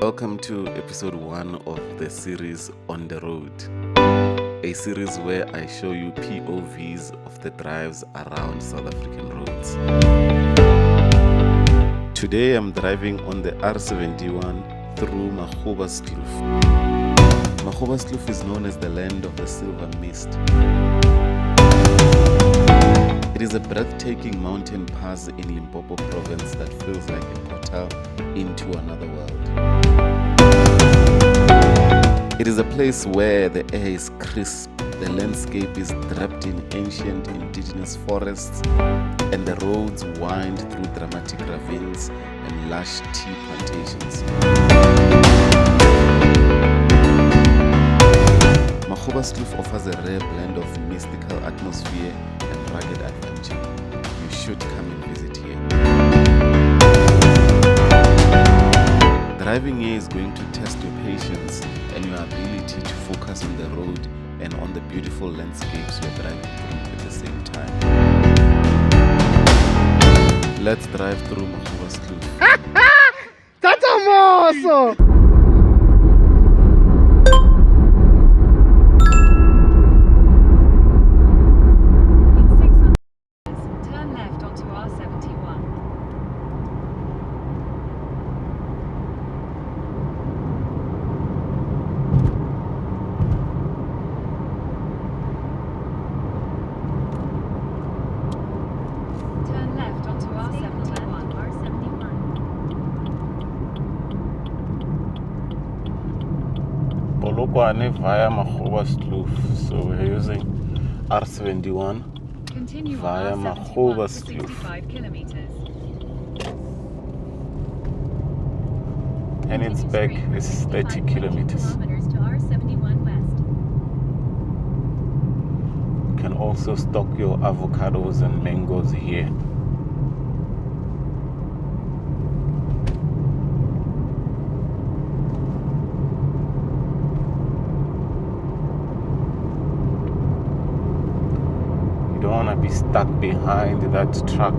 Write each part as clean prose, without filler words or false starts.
Welcome to episode 1 of the series On the Road, a series where I show you POVs of the drives around South African roads. Today I'm driving on the R71 through Magoebaskloof. Magoebaskloof is known as the land of the silver mist. It is a breathtaking mountain pass in Limpopo province that feels like a portal into another world. It is a place where the air is crisp, the landscape is draped in ancient indigenous forests, and the roads wind through dramatic ravines and lush tea plantations. Magoebaskloof offers a rare blend of mystical atmosphere and rugged adventure. You should come and visit here. Driving here is going to test your patience and your ability to focus on the road and on the beautiful landscapes you're driving through at the same time. Let's drive through Magoebaskloof. That's a mosso! Via Magoebaskloof, so we're using R71 via Magoebaskloof, and its back is 30 kilometers. You can also stock your avocados and mangoes here. Don't want to be stuck behind that truck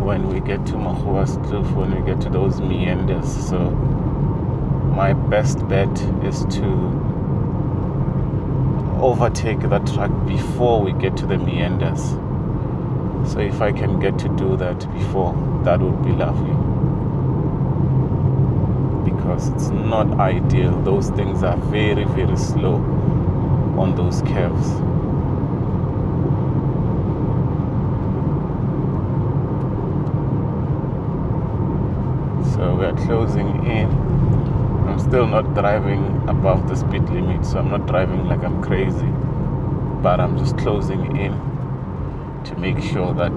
when we get to Magoebaskloof, when we get to those meanders. So my best bet is to overtake that truck before we get to the meanders. So if I can get to do that before, that would be lovely, because it's not ideal. Those things are very, very slow on those curves. So we're closing in. I'm still not driving above the speed limit, so I'm not driving like I'm crazy, but I'm just closing in to make sure that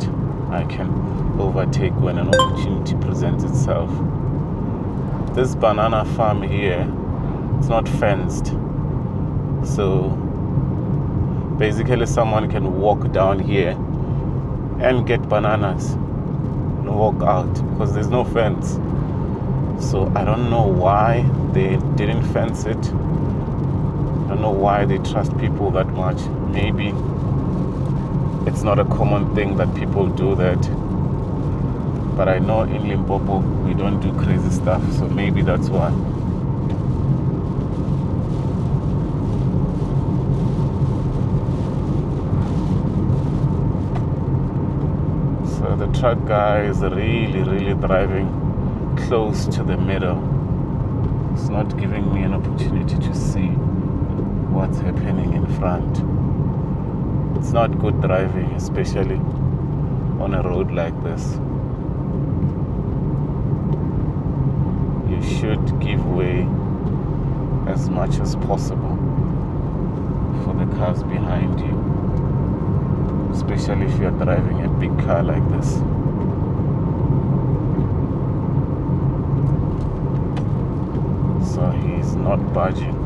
I can overtake when an opportunity presents itself. This banana farm here, it's not fenced, so basically someone can walk down here and get bananas and walk out because there's no fence. So I don't know why they didn't fence it. I don't know why they trust people that much. Maybe it's not a common thing that people do that. But I know in Limpopo we don't do crazy stuff, so maybe that's why. So the truck guy is really driving close to the middle. It's not giving me an opportunity to see what's happening in front. It's not good driving, especially on a road like this. You should give way as much as possible for the cars behind you, especially if you're driving a big car like this. So he's not budging,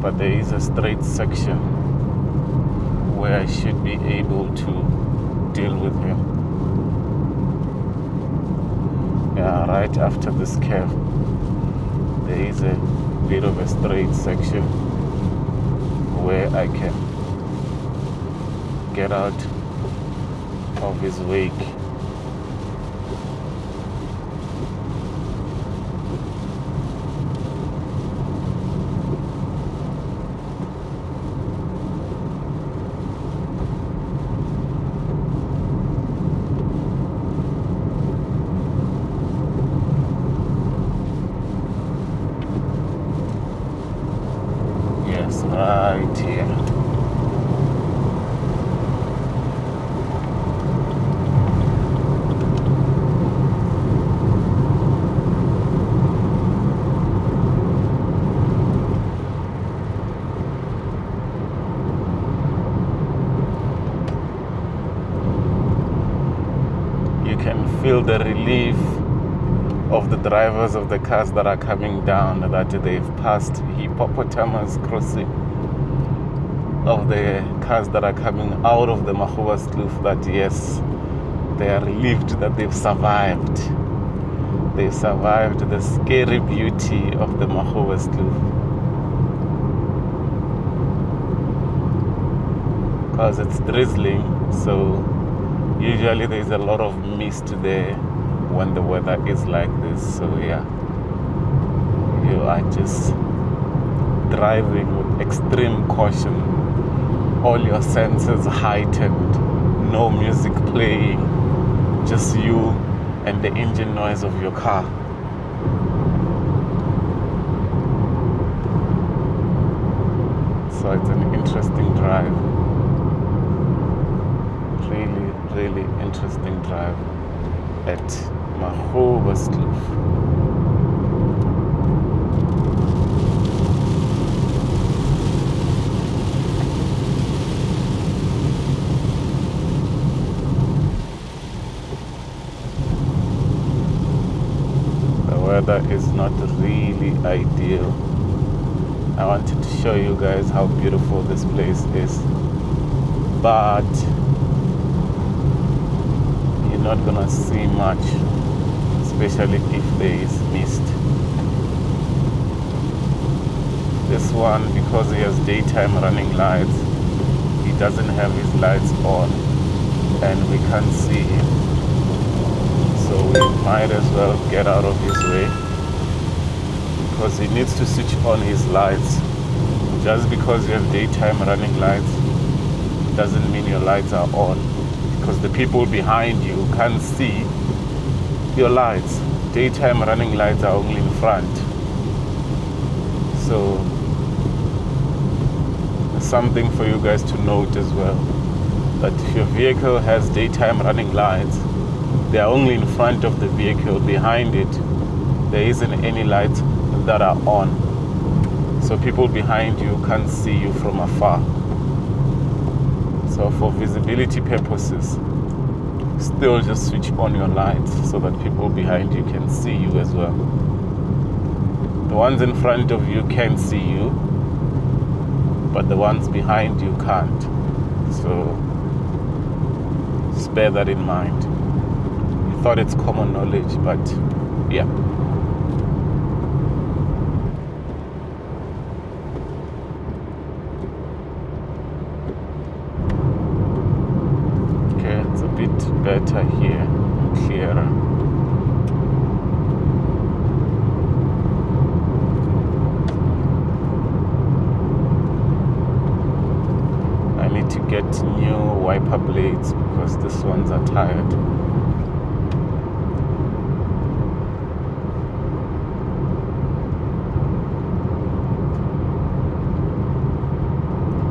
but there is a straight section where I should be able to deal with him. Yeah, right after this curve there is a bit of a straight section where I can get out of his wake right here. You can feel the relief of the drivers of the cars that are coming down, that they've passed hippopotamus crossing, of the cars that are coming out of the Magoebaskloof, that yes, they are relieved that they've survived. They survived the scary beauty of the Magoebaskloof. Because it's drizzling, so usually there's a lot of mist there when the weather is like this. So yeah, you are just driving with extreme caution, all your senses heightened, no music playing, just you and the engine noise of your car. So it's an interesting drive. Really interesting drive at Magoebaskloof. The weather is not really ideal. I wanted to show you guys how beautiful this place is, but you're not gonna see much, especially if there is mist. This one, because he has daytime running lights, he doesn't have his lights on and we can't see him, so we might as well get out of his way, because he needs to switch on his lights. Just because you have daytime running lights doesn't mean your lights are on, because the people behind you can't see your lights. Daytime running lights are only in front. So something for you guys to note as well, that if your vehicle has daytime running lights, they are only in front of the vehicle. Behind it, there isn't any lights that are on, so people behind you can't see you from afar. So for visibility purposes, still just switch on your lights so that people behind you can see you as well. The ones in front of you can see you, but the ones behind you can't. So just bear that in mind. I thought it's common knowledge, but yeah. Better here, clearer. I need to get new wiper blades because these ones are tired.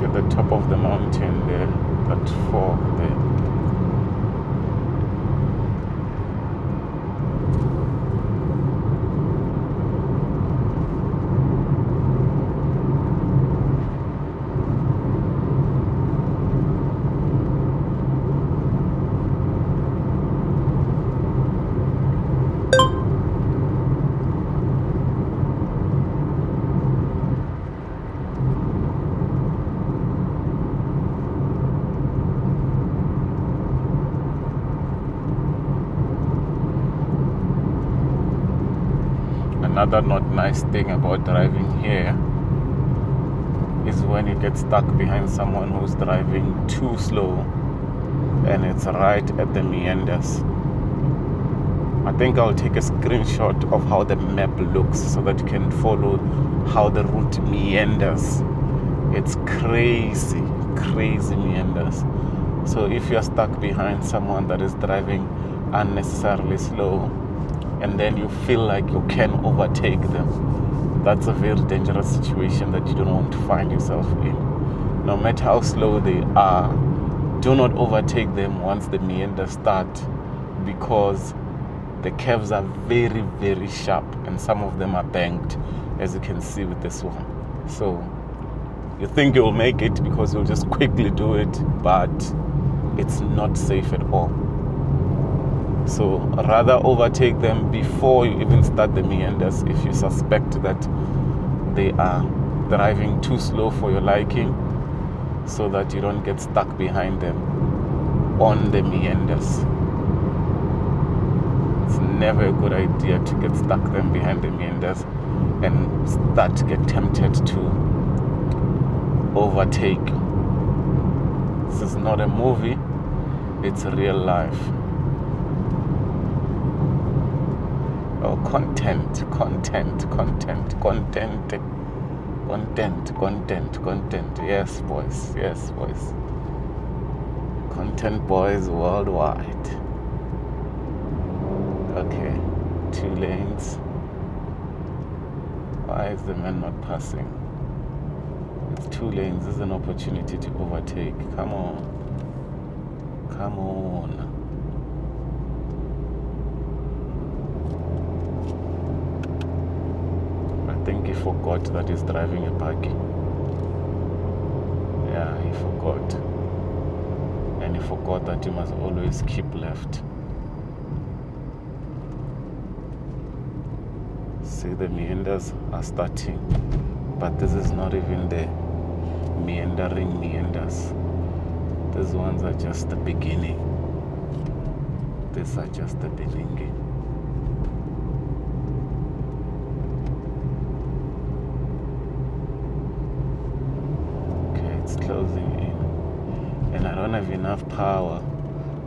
At the top of the mountain there, that fog there. Another not nice thing about driving here is when you get stuck behind someone who's driving too slow and it's right at the meanders. I think I'll take a screenshot of how the map looks so that you can follow how the route meanders. It's crazy meanders. So if you're stuck behind someone that is driving unnecessarily slow, and then you feel like you can overtake them, that's a very dangerous situation that you don't want to find yourself in. no matter how slow they are, do not overtake them once the meanders start, because the curves are very, very sharp, and some of them are banked, as you can see with this one. So you think you'll make it because you'll just quickly do it, but it's not safe at all. So rather overtake them before you even start the meanders if you suspect that they are driving too slow for your liking, so that you don't get stuck behind them on the meanders. It's never a good idea to get stuck them behind the meanders and start to get tempted to overtake. This is not a movie, it's real life. Oh, content. Yes, boys. Content boys worldwide. Okay, 2 lanes. Why is the man not passing? It's 2 lanes. This is an opportunity to overtake. Come on. I think he forgot that he's driving a buggy. Yeah, he forgot. And he forgot that you must always keep left. See, the meanders are starting, but this is not even the meandering meanders. These ones are just the beginning. These are just the beginning. Okay, it's closing in. And I don't have enough power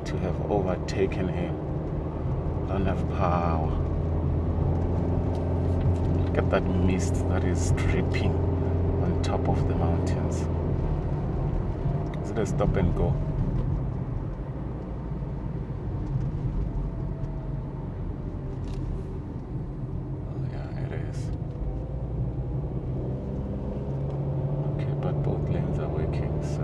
to have overtaken him. I don't have power. Look at that mist that is dripping on top of the mountains. Is it a stop and go? Oh yeah, it is. Okay, but both lanes are working, so.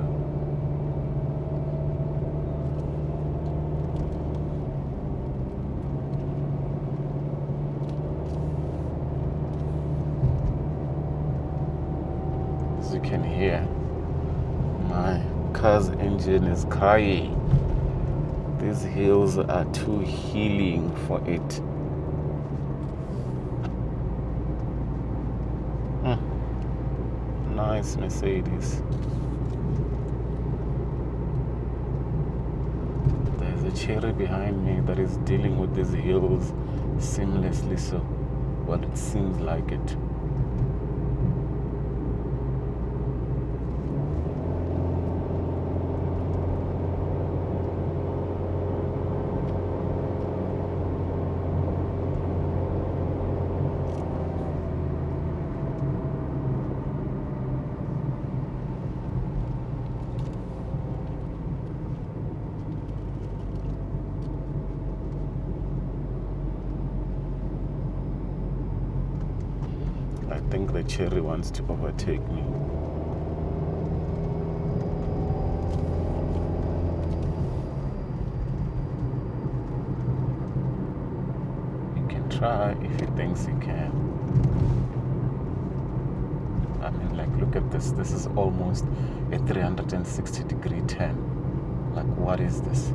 As you can hear, my car's engine is crying. These hills are too healing for it. Nice Mercedes. There's a cherry behind me that is dealing with these hills seamlessly, so well, it seems like it. I think the cherry wants to overtake me. He can try if he thinks he can. I mean, like, look at this. This is almost a 360-degree turn. Like, what is this?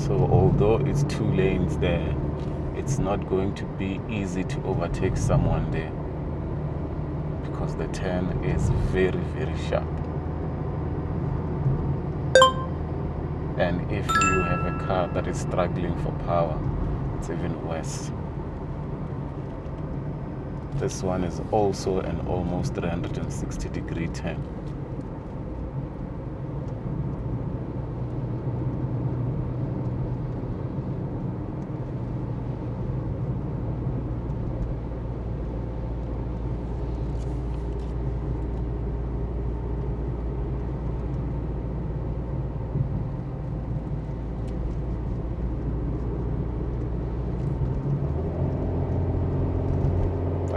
So although it's 2 lanes there, it's not going to be easy to overtake someone there, because the turn is very, very sharp. And if you have a car that is struggling for power, it's even worse. This one is also an almost 360-degree turn.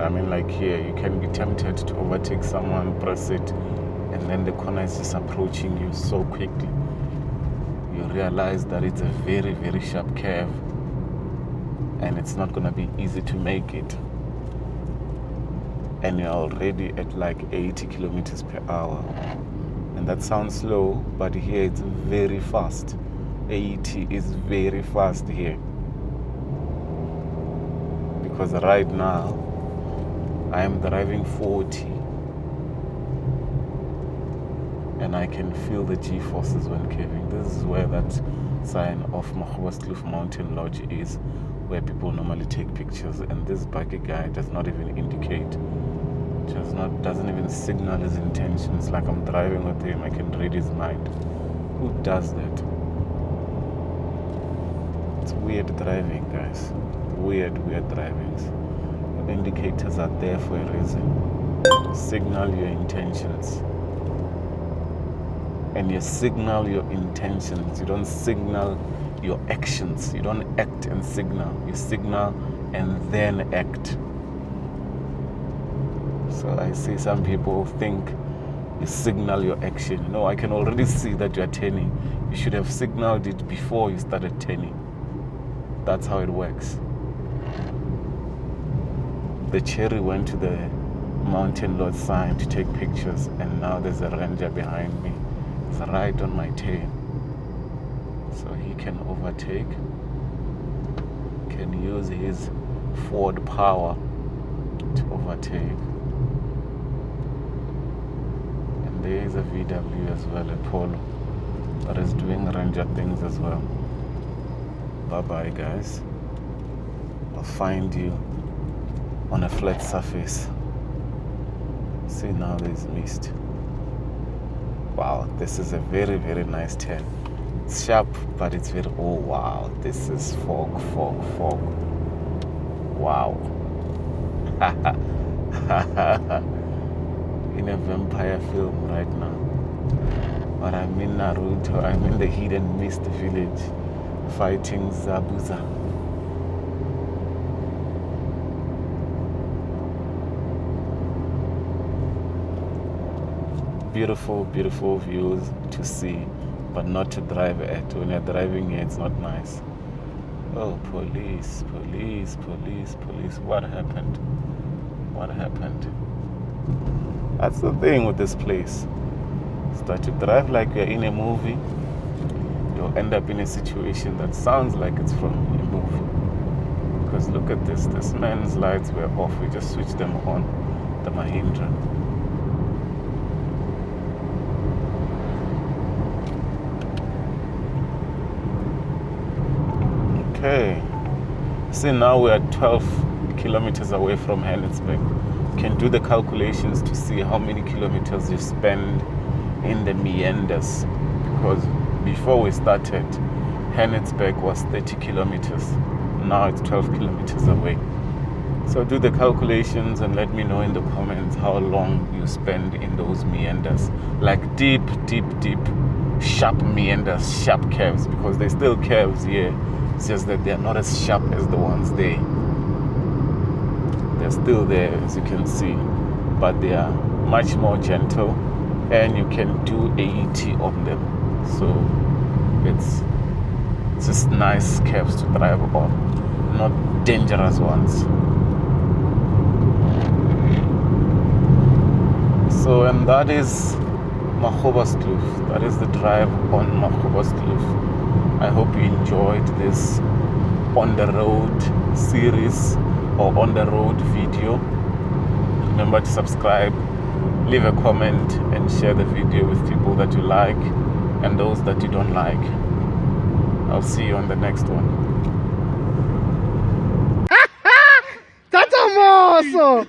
I mean, like here, you can be tempted to overtake someone, press it, and then the corner is just approaching you so quickly. You realize that it's a very, very sharp curve, and it's not going to be easy to make it. And you're already at like 80 kilometers per hour. And that sounds slow, but here it's very fast. 80 is very fast here. Because right now, I am driving 40. And I can feel the G-forces when curving. This is where that sign of Magoebaskloof Mountain Lodge is, where people normally take pictures. And this buggy guy does not even indicate, doesn't even signal his intentions. Like I'm driving with him, I can read his mind. Who does that? It's weird driving, guys. Weird drivings. The indicators are there for a reason. Signal your intentions. And you signal your intentions. You don't signal your actions. You don't act and signal. You signal and then act. So I see some people think you signal your action. No, I can already see that you are turning. You should have signaled it before you started turning. That's how it works. The cherry went to the mountain lodge sign to take pictures, and now there's a ranger behind me. It's right on my tail. So he can overtake, can use his forward power to overtake. And there is a VW as well, a Polo, that is doing ranger things as well. Bye bye, guys. I'll find you on a flat surface. See, now there's mist. Wow, this is a very, very nice turn. It's sharp, but it's very, oh wow, this is fog. Wow. In a vampire film right now. But I'm in Naruto, I'm in the hidden mist village, fighting Zabuza. Beautiful, beautiful views to see, but not to drive at. When you're driving here, it's not nice. Oh, police. What happened? That's the thing with this place. Start to drive like you're in a movie, you'll end up in a situation that sounds like it's from a movie. Because look at this man's lights were off. We just switched them on, the Mahindra. Okay, see, now we're at 12 kilometers away from Hennigsberg. You can do the calculations to see how many kilometers you spend in the meanders, because before we started, Hennigsberg was 30 kilometers. Now it's 12 kilometers away. So do the calculations and let me know in the comments how long you spend in those meanders. Like deep, sharp meanders, sharp curves, because they're still curves here. It's just that they're not as sharp as the ones there. They're still there, as you can see, but they are much more gentle, and you can do 80 on them. So it's just nice curves to drive on, not dangerous ones. So, and that is Magoebaskloof. That is the drive on Magoebaskloof. I hope you enjoyed this on the road series or on the road video. Remember to subscribe, leave a comment, and share the video with people that you like and those that you don't like. I'll see you on the next one. Tata moso!